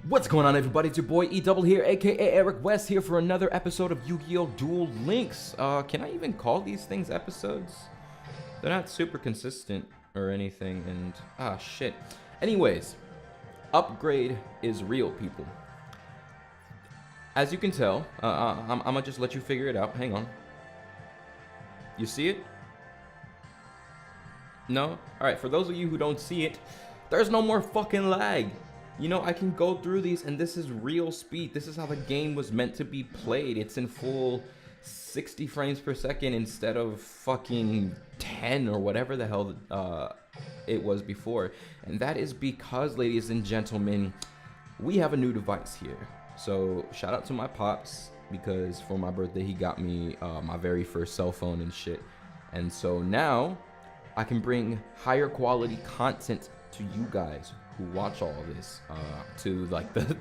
What's going on, everybody? It's your boy E-Double here, aka Eric West, here for another episode of Yu-Gi-Oh! Duel Links. Can I even call these things episodes? They're not super consistent or anything, and shit. Anyways, upgrade is real, people. As you can tell, I'm gonna just let you figure it out. Hang on. You see it? No? Alright, for those of you who don't see it, there's no more fucking lag. You know, I can go through these, and this is real speed. This is how the game was meant to be played. It's in full 60 frames per second instead of fucking 10 or whatever the hell it was before. And that is because, ladies and gentlemen, we have a new device here. So shout out to my pops, because for my birthday he got me my very first cell phone and shit. And so now I can bring higher quality content to you guys who watch all of this, to like the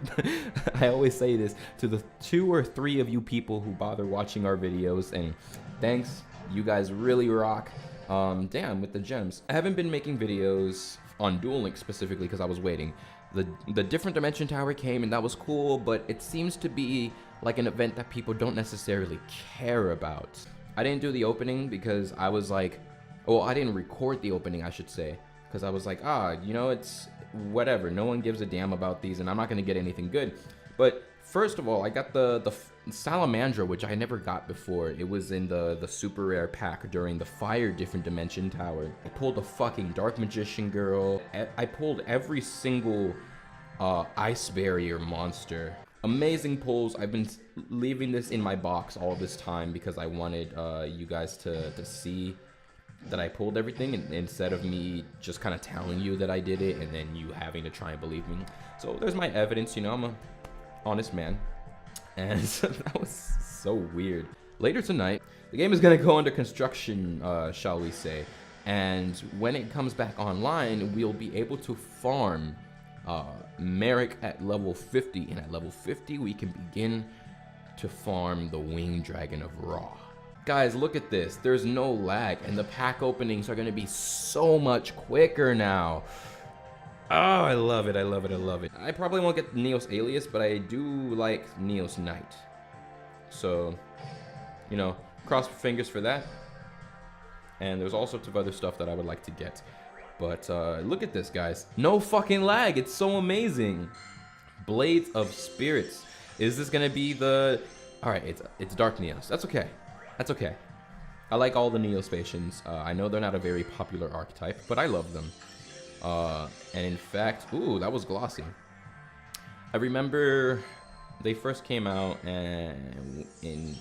I always say this, to the 2 or 3 of you people who bother watching our videos, and thanks, you guys really rock. Damn, with the gems. I haven't been making videos on Duel Links specifically because I was waiting. The different dimension tower came, and that was cool, but it seems to be like an event that people don't necessarily care about. I didn't do the opening because I was like, well, I didn't record the opening, I should say, because I was like, you know, it's whatever, no one gives a damn about these, and I'm not gonna get anything good. But first of all, I got the Salamandra, which I never got before. It was in the super rare pack during the fire different dimension tower. I pulled the fucking dark magician girl. I pulled every single ice barrier monster. Amazing pulls. I've been leaving this in my box all this time because I wanted you guys to see that I pulled everything, and instead of me just kind of telling you that I did it and then you having to try and believe me. So there's my evidence, you know, I'm a honest man. And that was so weird. Later tonight, the game is gonna go under construction, shall we say. And when it comes back online, we'll be able to farm Marik at level 50. And at level 50, we can begin to farm the Winged Dragon of Ra. Guys, look at this. There's no lag, and the pack openings are going to be so much quicker now. Oh, I love it. I love it. I love it. I probably won't get Neos Alias, but I do like Neos Knight. So, you know, cross your fingers for that. And there's all sorts of other stuff that I would like to get. But look at this, guys. No fucking lag. It's so amazing. Blades of Spirits. Is this going to be the... Alright, it's Dark Neos. That's okay. That's okay. I like all the Neospatians. I know they're not a very popular archetype, but I love them. And in fact, ooh, that was glossy. I remember they first came out, and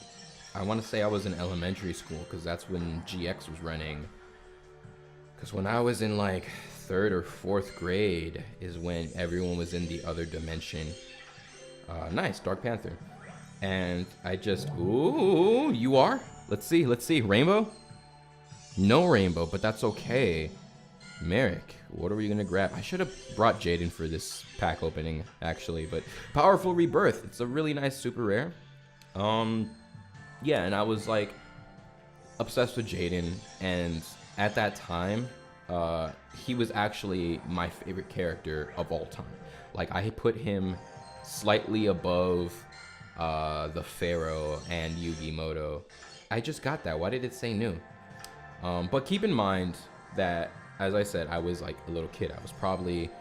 I want to say I was in elementary school, because that's when GX was running. Because when I was in like 3rd or 4th grade is when everyone was in the other dimension. Nice, Dark Panther. And I just, ooh, you are? Let's see, rainbow? No rainbow, but that's okay. Marik, what are we gonna grab? I should have brought Jaden for this pack opening, actually, but Powerful Rebirth, it's a really nice super rare. Yeah, and I was like, obsessed with Jaden, and at that time, he was actually my favorite character of all time. Like, I put him slightly above the Pharaoh and Yugi Moto. I just got that. Why did it say new? But keep in mind that, as I said, I was like a little kid. I was probably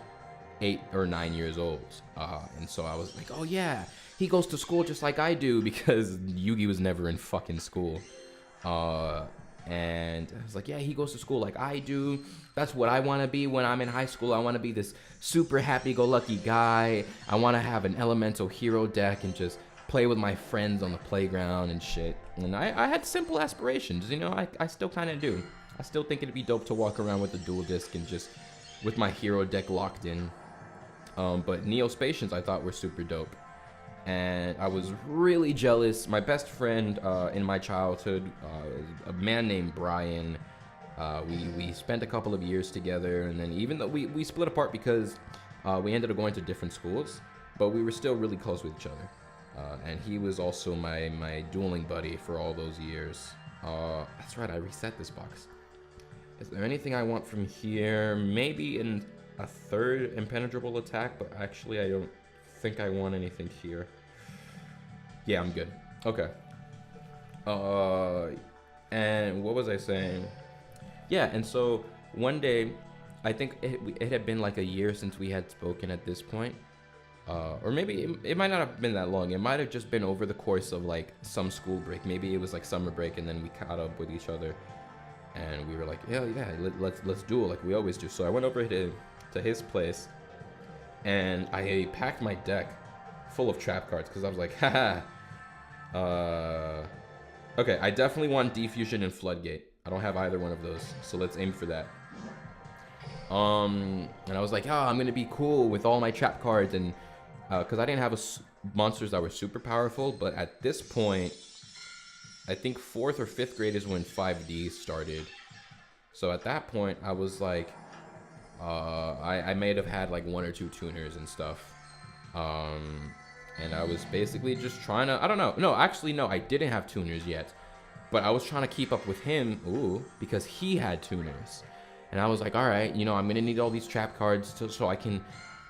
8 or 9 years old. And so I was like, oh yeah, he goes to school just like I do, because Yugi was never in fucking school. And I was like, yeah, he goes to school like I do. That's what I want to be when I'm in high school. I want to be this super happy-go-lucky guy. I want to have an elemental hero deck and just play with my friends on the playground and shit. And I had simple aspirations, you know, I still kind of do. I still think it'd be dope to walk around with a dual disc and just with my hero deck locked in. But Neospatians I thought were super dope. And I was really jealous. My best friend in my childhood, a man named Brian, we spent a couple of years together, and then even though we split apart because we ended up going to different schools, but we were still really close with each other. And he was also my dueling buddy for all those years. That's right, I reset this box. Is there anything I want from here? Maybe in a 3rd impenetrable attack, but actually I don't think I want anything here. Yeah, I'm good. Okay. And what was I saying? Yeah, and so one day, I think it had been like a year since we had spoken at this point. Or maybe it might not have been that long. It might have just been over the course of like some school break. Maybe it was like summer break, and then we caught up with each other, and we were like, yeah, let's duel like we always do. So I went over to his place, and I packed my deck full of trap cards because I was like, haha. Okay, I definitely want Defusion and Floodgate. I don't have either one of those, so let's aim for that. And I was like, I'm gonna be cool with all my trap cards, and because I didn't have monsters that were super powerful, but at this point, I think 4th or 5th grade is when 5D started. So at that point, I was like, I may have had like 1 or 2 tuners and stuff. And I was basically just trying to, I don't know. No, actually, no, I didn't have tuners yet. But I was trying to keep up with him, because he had tuners. And I was like, all right, I'm going to need all these trap cards so I can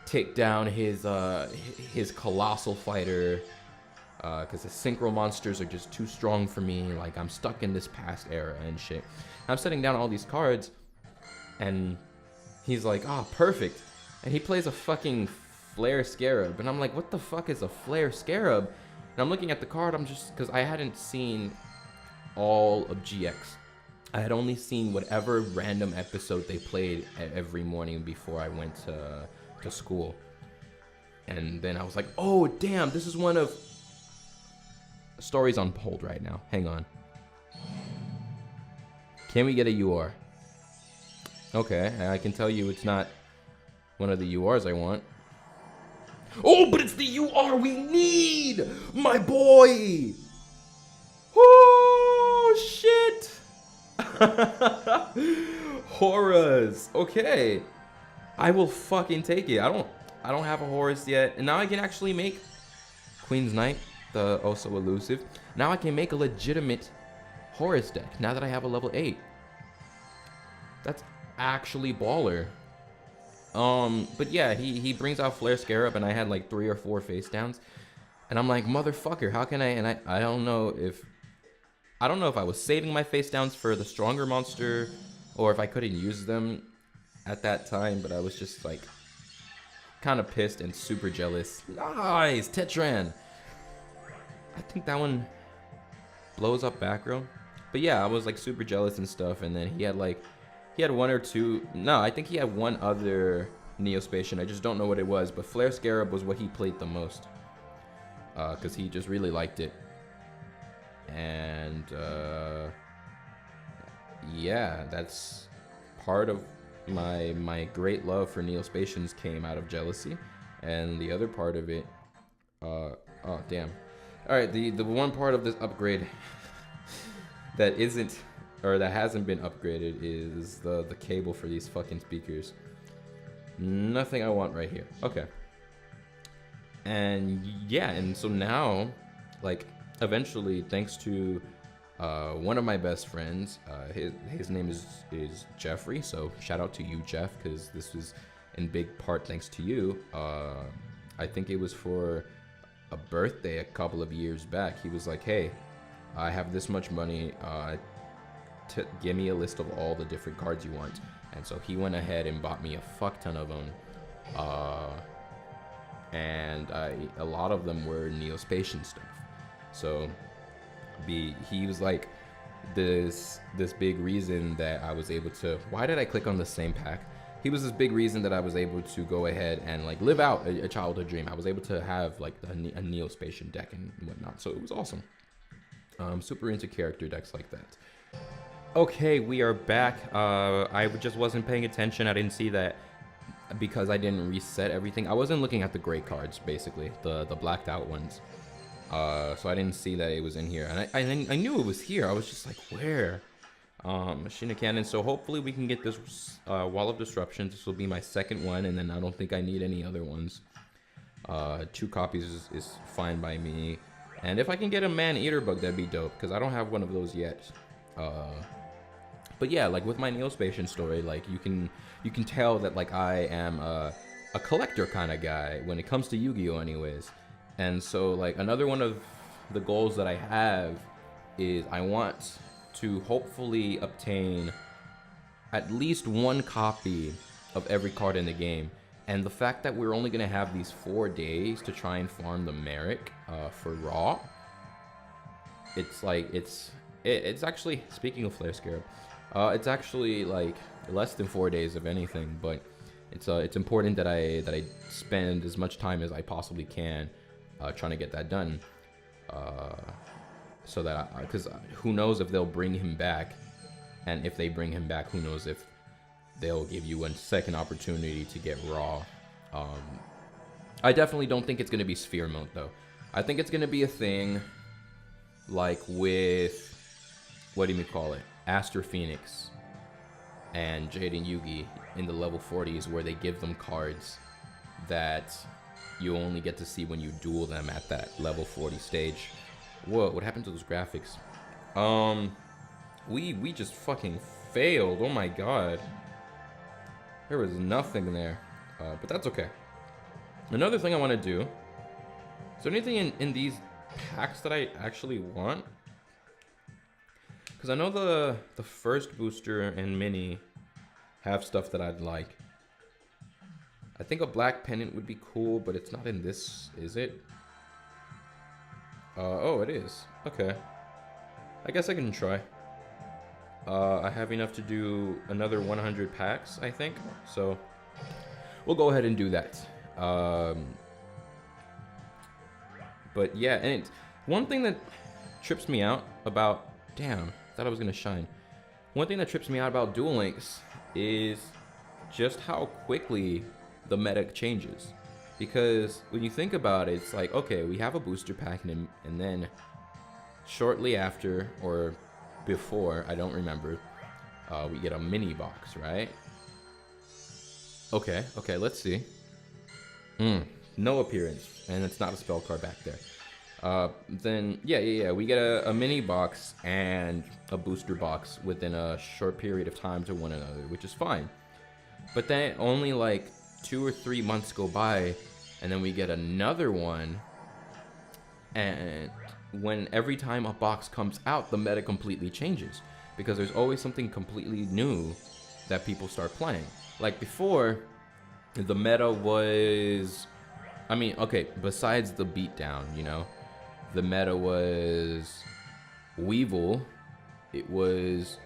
take down his Colossal Fighter. Because the Synchro monsters are just too strong for me. Like, I'm stuck in this past era and shit. I'm setting down all these cards. And he's like, perfect. And he plays a fucking Flare Scarab. And I'm like, what the fuck is a Flare Scarab? And I'm looking at the card, because I hadn't seen all of GX. I had only seen whatever random episode they played every morning before I went to school. And then I was like, oh, damn, this is one of... Story's on hold right now. Hang on. Can we get a UR? Okay, I can tell you it's not one of the URs I want. Oh, but it's the UR we need! My boy! Oh, shit! Horus. Okay. I will fucking take it. I don't have a Horus yet. And now I can actually make Queen's Knight, the also elusive. Now I can make a legitimate Horus deck now that I have a level 8. That's actually baller. But yeah, he brings out Flare Scarab, and I had like 3 or 4 face downs. And I'm like, motherfucker, how can I? And I don't know if I was saving my face downs for the stronger monster, or if I couldn't use them at that time, but I was just like kind of pissed and super jealous. Nice, Tetran. I think that one blows up back row. But yeah, I was like super jealous and stuff, and then he had 1 or 2, no, I think he had 1 other Neospatian. I just don't know what it was, but Flare Scarab was what he played the most. Because he just really liked it. And yeah, that's part of my great love for Neospatians came out of jealousy. And the other part of it, oh damn. Alright, the one part of this upgrade that isn't, or that hasn't been upgraded is the cable for these fucking speakers. Nothing I want right here. Okay. And yeah, and so now, like, eventually, thanks to one of my best friends, his name is Jeffrey, so shout out to you, Jeff, because this was in big part thanks to you. I think it was for a birthday a couple of years back. He was like, hey, I have this much money, give me a list of all the different cards you want. And so he went ahead and bought me a fuck ton of them. And a lot of them were Neospatian stuff. So he was like this big reason that I was able to, why did I click on the same pack? He was this big reason that I was able to go ahead and like live out a childhood dream. I was able to have like a Neospatian deck and whatnot. So it was awesome. I'm super into character decks like that. Okay, we are back. I just wasn't paying attention. I didn't see that because I didn't reset everything. I wasn't looking at the gray cards, basically, the blacked out ones. So I didn't see that it was in here. And I knew it was here. I was just like, where? Machine Cannon. So hopefully we can get this Wall of Disruption. This will be my second one, and then I don't think I need any other ones. 2 copies is fine by me. And if I can get a Man-Eater Bug, that'd be dope, because I don't have one of those yet. But yeah, like with my Neospatian story, like you can tell that like I am a collector kind of guy when it comes to Yu-Gi-Oh anyways. And so like another one of the goals that I have is I want to hopefully obtain at least one copy of every card in the game. And the fact that we're only going to have these 4 days to try and farm the Marik for Raw, it's like, it's actually, speaking of Flare Scarab, it's actually like less than 4 days of anything, but it's important that I spend as much time as I possibly can trying to get that done, so that because who knows if they'll bring him back, and if they bring him back, who knows if they'll give you a second opportunity to get Raw. I definitely don't think it's going to be Sphere mode though. I think it's going to be a thing like with, what do you call it, Aster Phoenix and Jaden Yugi in the level 40s, where they give them cards that you only get to see when you duel them at that level 40 stage. Whoa, what happened to those graphics? We just fucking failed. Oh my god. There was nothing there. But that's okay. Another thing I want to do. Is there anything in these packs that I actually want? Because I know the first booster and mini have stuff that I'd like. I think a black pennant would be cool, but it's not in this, is it? Oh, it is. Okay. I guess I can try. I have enough to do another 100 packs, I think. So we'll go ahead and do that. But yeah, and one thing that trips me out about... Damn, I thought I was going to shine. One thing that trips me out about Duel Links is just how quickly the meta changes. Because when you think about it, it's like, okay, we have a booster pack, and then shortly after, or before, I don't remember, we get a mini box, right? Okay, let's see. No appearance, and it's not a spell card back there. Then, yeah, we get a mini box and a booster box within a short period of time to one another, which is fine. But then only like 2 or 3 months go by, and then we get another one, and when every time a box comes out, the meta completely changes, because there's always something completely new that people start playing. Like before, the meta was, I mean, okay, besides the beatdown, you know, the meta was Weevil, it was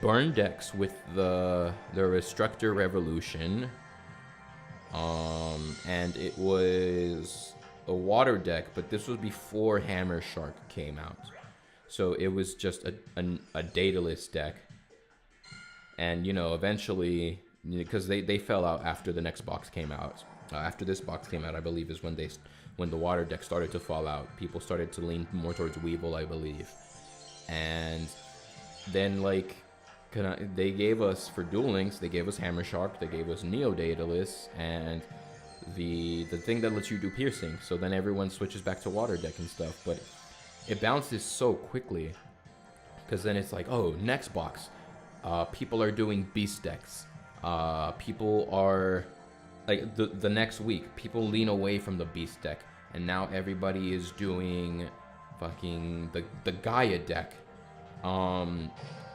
burn decks with the Restructor Revolution, and it was a water deck, but this was before Hammer Shark came out. So it was just a dataless deck. And, you know, eventually, because they fell out after the next box came out. After this box came out, I believe, is when the water deck started to fall out. People started to lean more towards Weevil, I believe. And then, like, they gave us, for Duel Links, they gave us Hammer Shark, they gave us Neo Daedalus, and the thing that lets you do piercing. So then everyone switches back to water deck and stuff, but it bounces so quickly, because then it's like, oh, next box, people are doing beast decks. People are, like, the next week, people lean away from the beast deck, and now everybody is doing fucking the Gaia deck.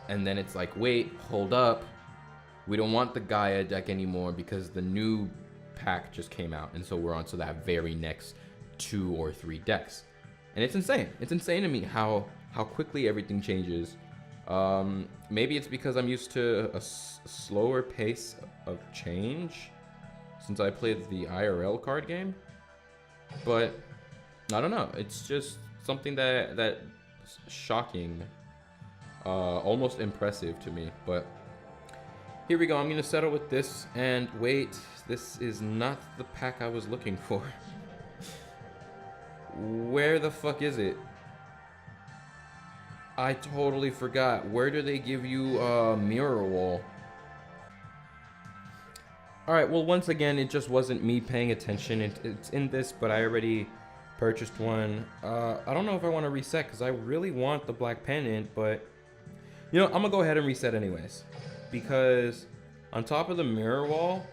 And then it's like, wait, hold up, we don't want the Gaia deck anymore because the new pack just came out, and so we're on to that very next 2 or 3 decks. And it's insane. It's insane to me how quickly everything changes. Maybe it's because I'm used to a slower pace of change since I played the IRL card game, but I don't know, it's just something that's shocking, almost impressive to me. But here we go. I'm gonna settle with this, and wait, this is not the pack I was looking for. Where the fuck is it? I totally forgot. Where do they give you a mirror wall? Alright, well, once again, it just wasn't me paying attention. It's in this, but I already purchased one. I don't know if I want to reset, because I really want the black pennant, but you know, I'm gonna go ahead and reset anyways, because on top of the mirror wall,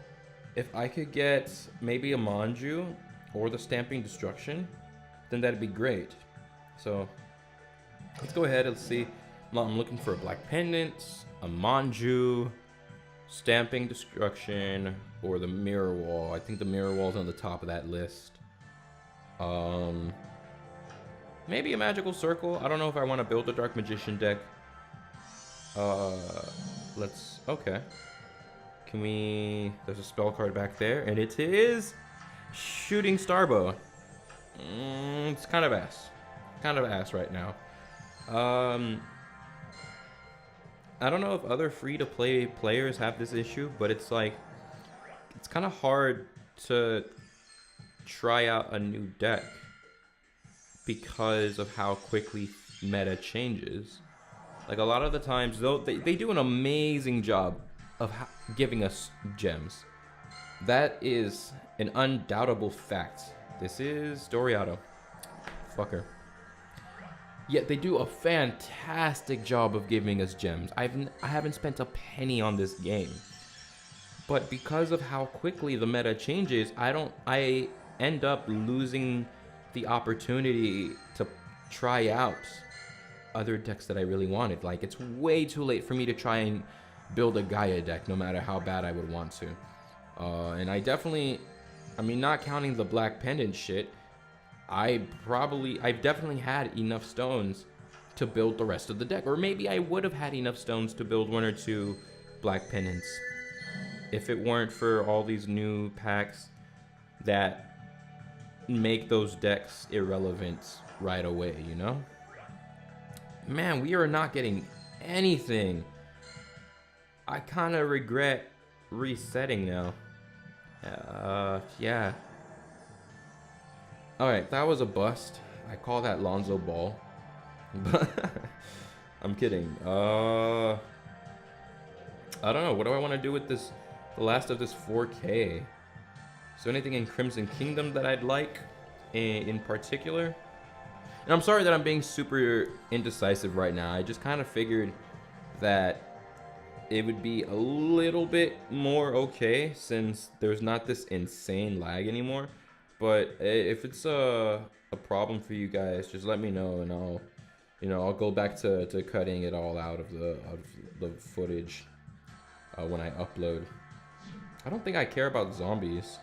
If I could get maybe a Manju or the Stamping Destruction, then that'd be great. So let's go ahead and see. I'm looking for a Black Pendant, a Manju, Stamping Destruction, or the Mirror Wall. I think the Mirror Wall's on the top of that list. Maybe a Magical Circle. I don't know if I want to build a Dark Magician deck. Okay. Can we, there's a spell card back there, and it is Shooting Starbow. It's kind of ass. Kind of ass right now. I don't know if other free-to-play players have this issue, but it's like, it's kind of hard to try out a new deck because of how quickly meta changes. Like, a lot of the times, though, they do an amazing job of giving us gems. That is an undoubtable fact. This is Doriato. Fucker. Yet they do a fantastic job of giving us gems. I haven't spent a penny on this game. But because of how quickly the meta changes, I end up losing the opportunity to try out other decks that I really wanted. Like, it's way too late for me to try and build a Gaia deck, no matter how bad I would want to. And I definitely, I mean, not counting the Black Pendant shit, I've definitely had enough stones to build the rest of the deck. Or maybe I would have had enough stones to build 1 or 2 Black Pendants if it weren't for all these new packs that make those decks irrelevant right away, you know? Man, we are not getting anything. I kind of regret resetting now. Yeah. Alright, that was a bust. I call that Lonzo Ball. I'm kidding. I don't know. What do I want to do with this? The last of this 4K. Is there anything in Crimson Kingdom that I'd like in particular? And I'm sorry that I'm being super indecisive right now. I just kind of figured that it would be a little bit more okay since there's not this insane lag anymore. But if it's a problem for you guys, just let me know, and I'll go back to cutting it all out of the footage when I upload. I don't think I care about zombies.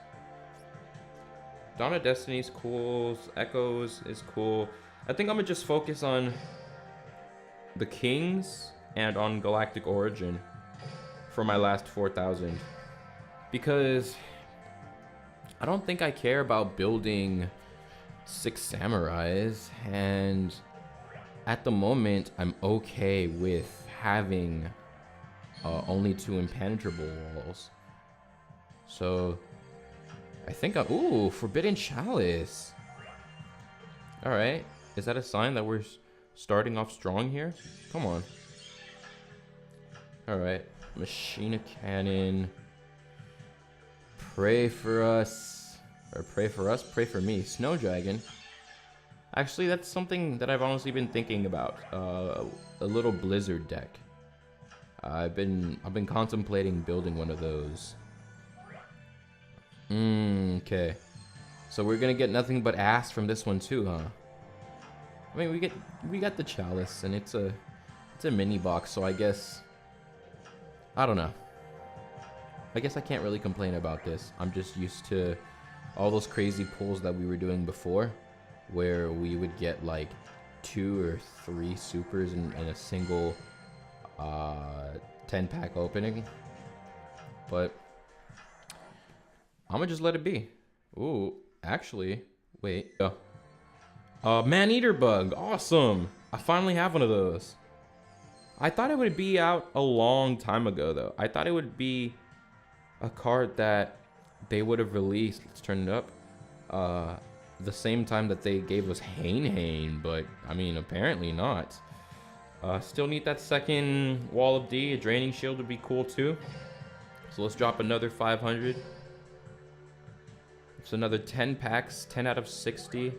Dawn of Destiny's cool. Echoes is cool. I think I'm gonna just focus on the Kings and on Galactic Origin for my last 4,000, because I don't think I care about building 6 samurais, and at the moment I'm okay with having only 2 impenetrable walls. So I think ooh, Forbidden Chalice. All right, is that a sign that we're starting off strong here? Come on. All right, Machina Cannon. Pray for us, or pray for us, pray for me. Snow Dragon. Actually, that's something that I've honestly been thinking about. A little Blizzard deck. I've been contemplating building one of those. Okay. So we're gonna get nothing but ass from this one too, huh? I mean, we got the Chalice, and it's a mini box, so I guess, I don't know. I guess I can't really complain about this. I'm just used to all those crazy pulls that we were doing before, where we would get like 2 or 3 supers in a single 10-pack opening. But I'm gonna just let it be. Ooh, actually, wait. Man-Eater Bug, awesome! I finally have one of those. I thought it would be out a long time ago, though. I thought it would be a card that they would have released. Let's turn it up. The same time that they gave us Hane, but I mean, apparently not. Still need that second Wall of D. A Draining Shield would be cool too. So let's drop another 500. It's another 10 packs, 10 out of 60.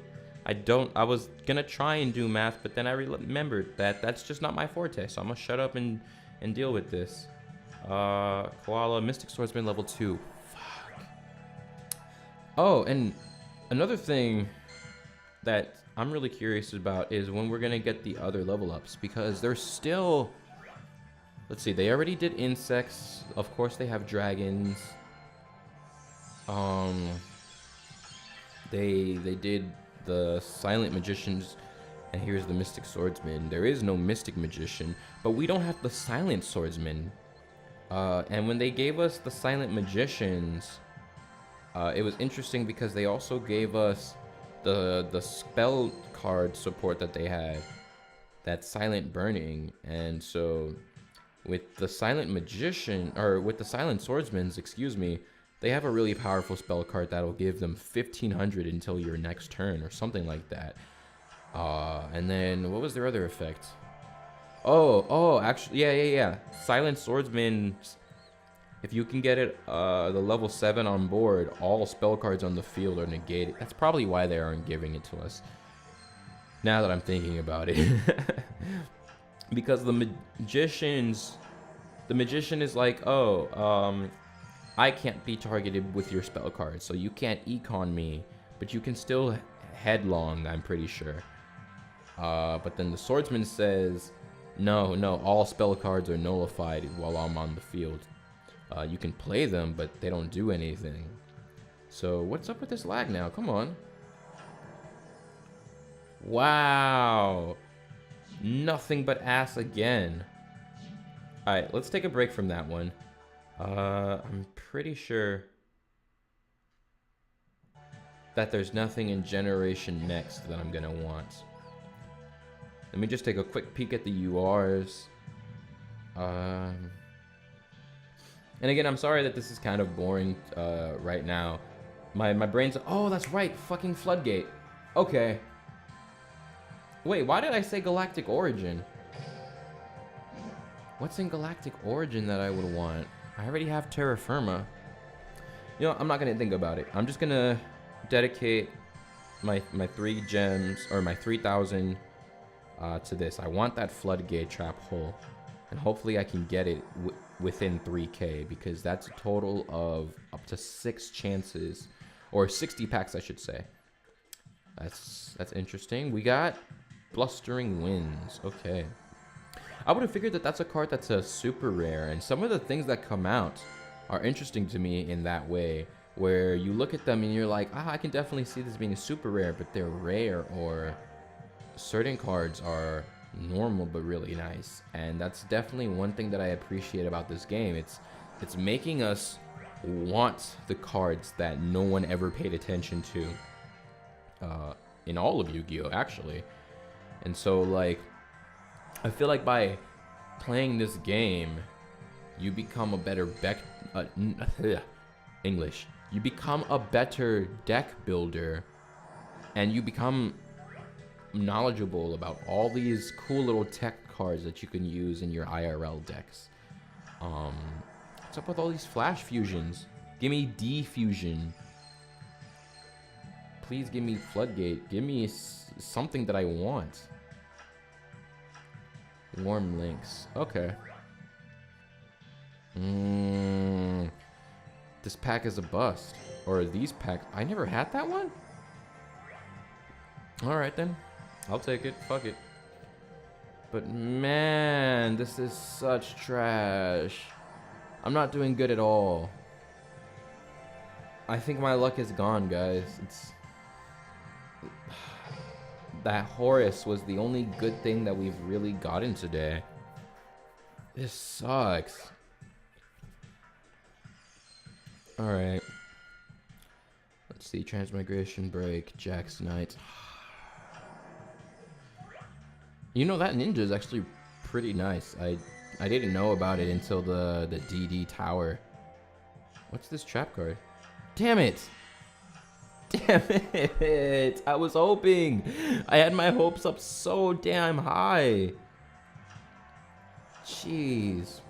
I was gonna try and do math, but then I remembered that that's just not my forte. So I'm gonna shut up and deal with this. Koala, Mystic Swordsman level 2. Fuck. Oh, and another thing that I'm really curious about is when we're gonna get the other level ups, because there's still, let's see, they already did insects. Of course they have dragons. They did the silent magicians, and here's the mystic swordsman. There is no mystic magician, but we don't have the silent swordsman. And when they gave us the silent magicians, it was interesting because they also gave us the spell card support that they had, that silent burning. And so with the silent magician, or with the silent swordsmans, excuse me, they have a really powerful spell card that'll give them 1500 until your next turn or something like that. And then what was their other effect? Actually, yeah. Silent swordsman, if you can get it the level 7 on board, all spell cards on the field are negated. That's probably why they aren't giving it to us, now that I'm thinking about it. Because the magician is like, I can't be targeted with your spell card, so you can't econ me, but you can still headlong, I'm pretty sure. But then the swordsman says, no, all spell cards are nullified while I'm on the field. You can play them, but they don't do anything. So what's up with this lag now? Come on. Wow. Nothing but ass again. Alright, let's take a break from that one. I'm pretty sure that there's nothing in Generation Next that I'm gonna want. Let me just take a quick peek at the URs. And again, I'm sorry that this is kind of boring right now. My brain's, oh, that's right, fucking Floodgate. Okay. Wait, why did I say Galactic Origin? What's in Galactic Origin that I would want? I already have Terra Firma. You know, I'm not gonna think about it. I'm just gonna dedicate my 3 gems, or my 3000 to this. I want that Floodgate trap hole, and hopefully I can get it within 3k, because that's a total of up to 6 chances, or 60 packs I should say. That's interesting. We got Blustering Winds. Okay. I would have figured that that's a card that's a super rare, and some of the things that come out are interesting to me in that way, where you look at them and you're like, I can definitely see this being a super rare, but they're rare, or certain cards are normal but really nice. And that's definitely one thing that I appreciate about this game. It's making us want the cards that no one ever paid attention to in all of Yu-Gi-Oh, actually. And so, like, I feel like by playing this game, you become a better You become a better deck builder, and you become knowledgeable about all these cool little tech cards that you can use in your IRL decks. What's up with all these flash fusions? Give me D-fusion. Please give me Floodgate. Give me something that I want. Warm links. Okay. This pack is a bust. Or these packs. I never had that one? Alright then. I'll take it. Fuck it. But man, this is such trash. I'm not doing good at all. I think my luck is gone, guys. That Horus was the only good thing that we've really gotten today. This sucks. Alright. Let's see. Transmigration Break. Jack's Knight. You know, that ninja is actually pretty nice. I didn't know about it until the DD Tower. What's this trap card? Damn it! Damn it! I was hoping. I had my hopes up so damn high. Jeez.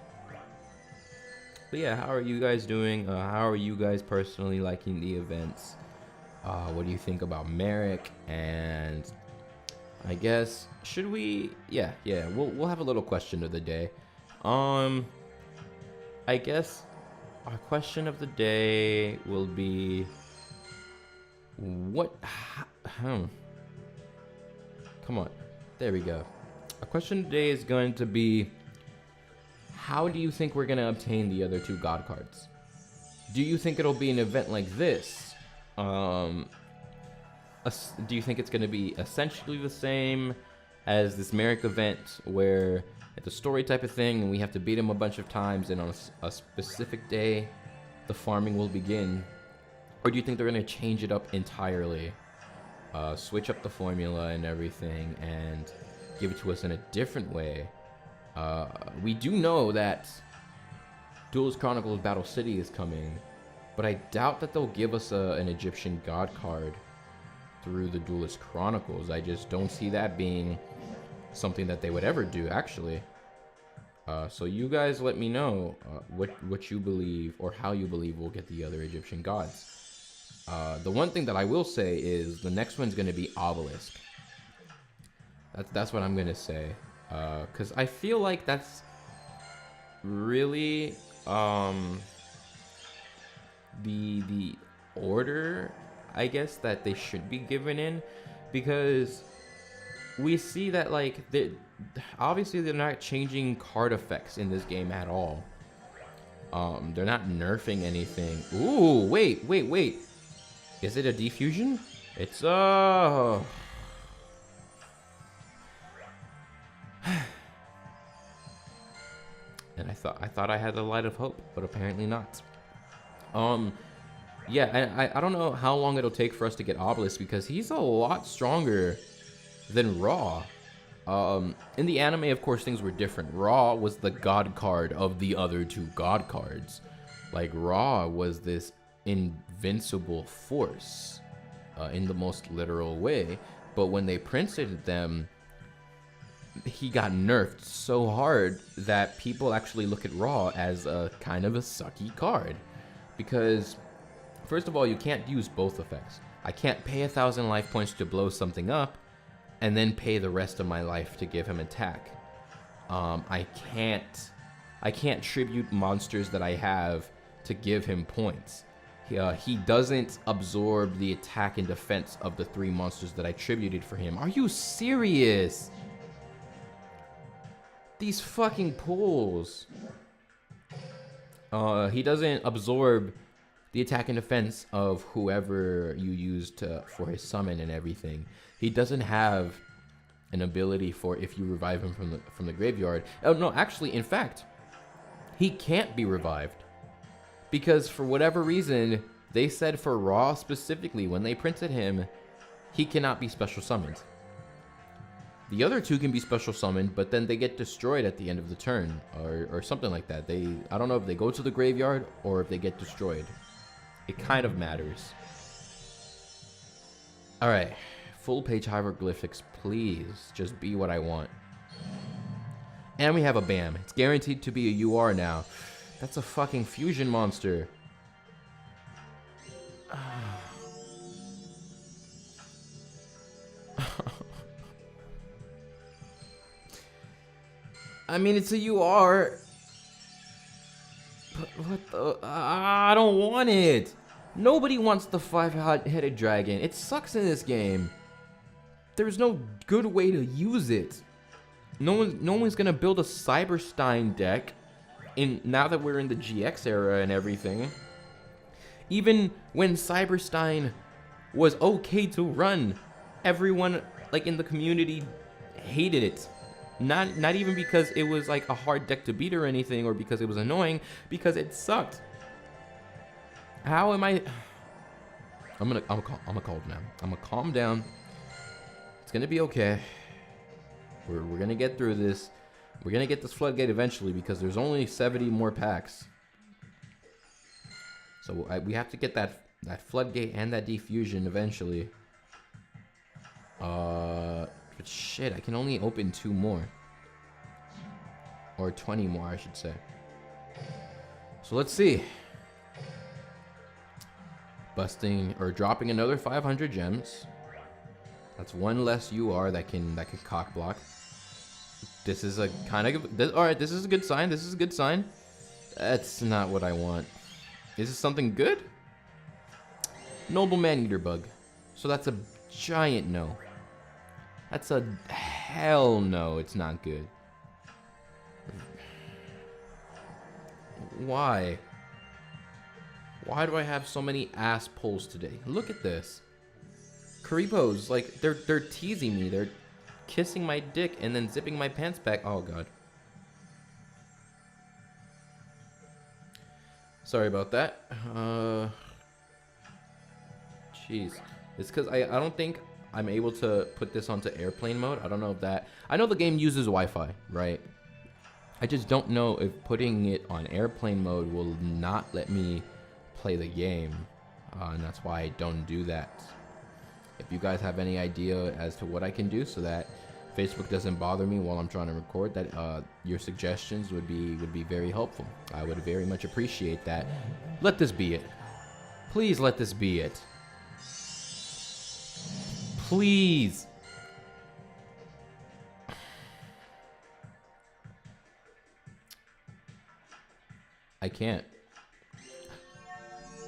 But yeah, how are you guys doing? How are you guys personally liking the events? What do you think about Marik? And I guess, should we? Yeah. We'll have a little question of the day. I guess our question of the day will be, What? Come on. There we go. Our question today is going to be, how do you think we're going to obtain the other 2 God cards? Do you think it'll be an event like this? Do you think it's going to be essentially the same as this Marik event where it's a story type of thing and we have to beat him a bunch of times and on a specific day the farming will begin? Or do you think they're going to change it up entirely? Switch up the formula and everything and give it to us in a different way? We do know that Duelist Chronicles Battle City is coming, but I doubt that they'll give us an Egyptian God card through the Duelist Chronicles. I just don't see that being something that they would ever do, actually. So you guys let me know what you believe or how you believe we'll get the other Egyptian gods. The one thing that I will say is the next one's going to be Obelisk. That's what I'm going to say. Because I feel like that's really the order, I guess, that they should be given in. Because we see that, like, obviously they're not changing card effects in this game at all. They're not nerfing anything. Ooh, wait. Is it a defusion? It's and I thought I had the light of hope, but apparently not. Yeah, I don't know how long it'll take for us to get Obelisk because he's a lot stronger than Ra. In the anime, of course, things were different. Ra was the god card of the other 2 god cards. Like, Ra was this invincible force in the most literal way. But when they printed them, he got nerfed so hard that people actually look at Ra as a kind of a sucky card. Because, first of all, you can't use both effects. I can't pay 1,000 life points to blow something up and then pay the rest of my life to give him attack. I can't tribute monsters that I have to give him points. He doesn't absorb the attack and defense of the 3 monsters that I tributed for him. Are you serious? These fucking pulls. He doesn't absorb the attack and defense of whoever you used for his summon and everything. He doesn't have an ability for if you revive him from the graveyard. Oh no, actually, in fact, he can't be revived. Because for whatever reason, they said for Ra specifically, when they printed him, he cannot be special summoned. The other 2 can be special summoned, but then they get destroyed at the end of the turn, or something like that. I don't know if they go to the graveyard or if they get destroyed. It kind of matters. Alright, full page hieroglyphics, please. Just be what I want. And we have a BAM. It's guaranteed to be a UR now. That's a fucking fusion monster. I mean, it's a UR. But what the... I don't want it. Nobody wants the 5-headed dragon. It sucks in this game. There's no good way to use it. No one's gonna build a Cyberstein deck now that we're in the GX era and everything. Even when Cyberstein was okay to run, everyone like in the community hated it. Not even because it was like a hard deck to beat or anything, or because it was annoying, because it sucked. How am I? I'm gonna calm down. I'm gonna calm down. It's gonna be okay. We're gonna get through this. We're gonna get this floodgate eventually because there's only 70 more packs. So we have to get that floodgate and that defusion eventually. But shit, I can only open 2 more. Or 20 more, I should say. So let's see. Busting or dropping another 500 gems. That's 1 less UR that can cock block. This is a kind of all right. This is a good sign. This is a good sign. That's not what I want. Is this something good? Noble Man-Eater Bug. So that's a giant no. That's a hell no. It's not good. Why? Why do I have so many ass pulls today? Look at this. Creepos, like, they're teasing me. They're kissing my dick and then zipping my pants back. Oh, God. Sorry about that. Jeez. It's because I don't think I'm able to put this onto airplane mode. I don't know if that... I know the game uses Wi-Fi, right? I just don't know if putting it on airplane mode will not let me play the game. And that's why I don't do that. If you guys have any idea as to what I can do so that Facebook doesn't bother me while I'm trying to record, that your suggestions would be very helpful. I would very much appreciate that. Let this be it. Please let this be it. Please. I can't.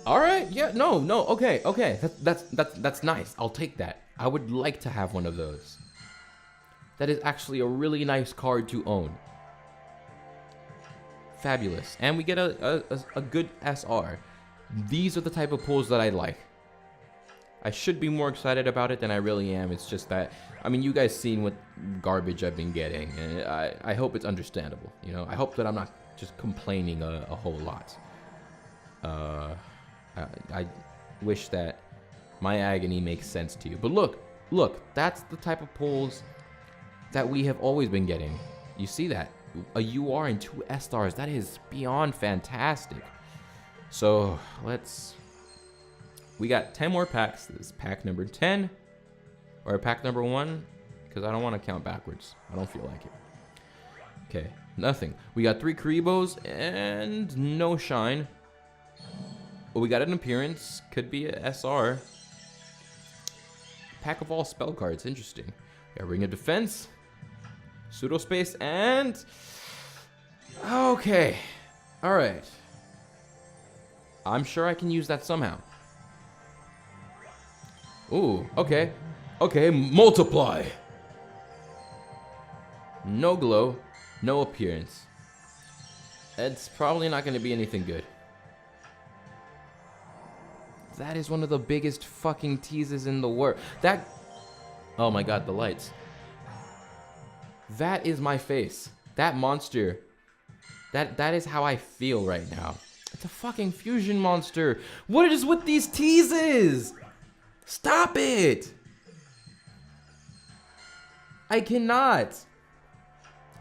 All right. Yeah. No. Okay. That's nice. I'll take that. I would like to have one of those. That is actually a really nice card to own. Fabulous. And we get a good SR. These are the type of pulls that I like. I should be more excited about it than I really am. It's just that, I mean, you guys seen what garbage I've been getting, and I hope it's understandable. You know, I hope that I'm not just complaining a whole lot. I wish that my agony makes sense to you. But look, that's the type of pulls that we have always been getting. You see that? A UR and 2 S-stars. That is beyond fantastic. So, we got 10 more packs. This is pack number 10. Or pack number 1. Because I don't want to count backwards. I don't feel like it. Okay, nothing. We got 3 Karibos and no shine. But we got an appearance. Could be a SR. Pack of all spell cards. Interesting. We got Ring of Defense. Pseudo Space and... Okay. Alright. I'm sure I can use that somehow. Ooh, okay. Okay, multiply. No glow, no appearance. It's probably not going to be anything good. That is one of the biggest fucking teases in the world. That... Oh my god, the lights. That is my face. That monster. That is how I feel right now. It's a fucking fusion monster. What is with these teases? Stop it! I cannot.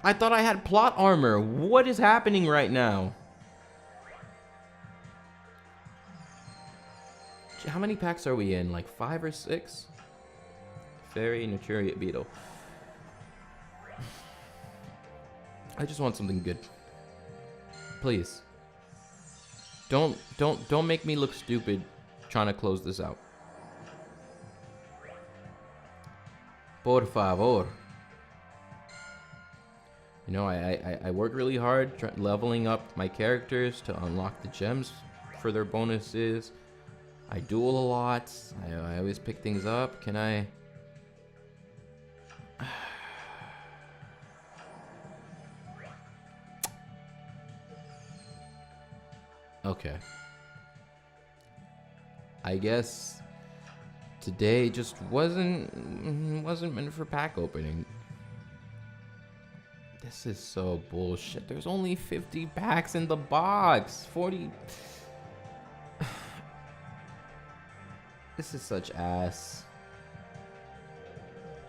I thought I had plot armor. What is happening right now? How many packs are we in? Like 5 or 6? Fairy, Naturiate Beetle. I just want something good. Please. Don't make me look stupid trying to close this out. Por favor. You know, I work really hard leveling up my characters to unlock the gems for their bonuses. I duel a lot. I always pick things up. Can I... Okay. I guess today just wasn't meant for pack opening. This is so bullshit. There's only 50 packs in the box. 40. This is such ass.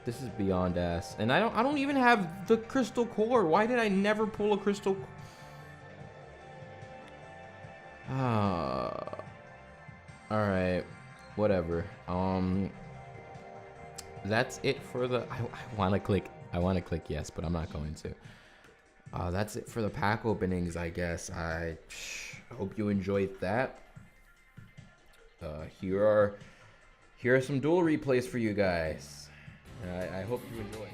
This is beyond ass. And I don't even have the crystal core. Why did I never pull a crystal? Alright, whatever. That's it for the... I want to click yes, but I'm not going to. That's it for the pack openings, I guess. I hope you enjoyed that. Here are some duel replays for you guys. I hope you enjoy.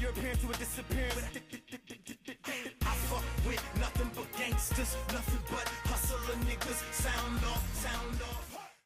appearing to a disappearance. I fuck with nothing but gangsters, nothing but hustler niggas. Sound off, sound off.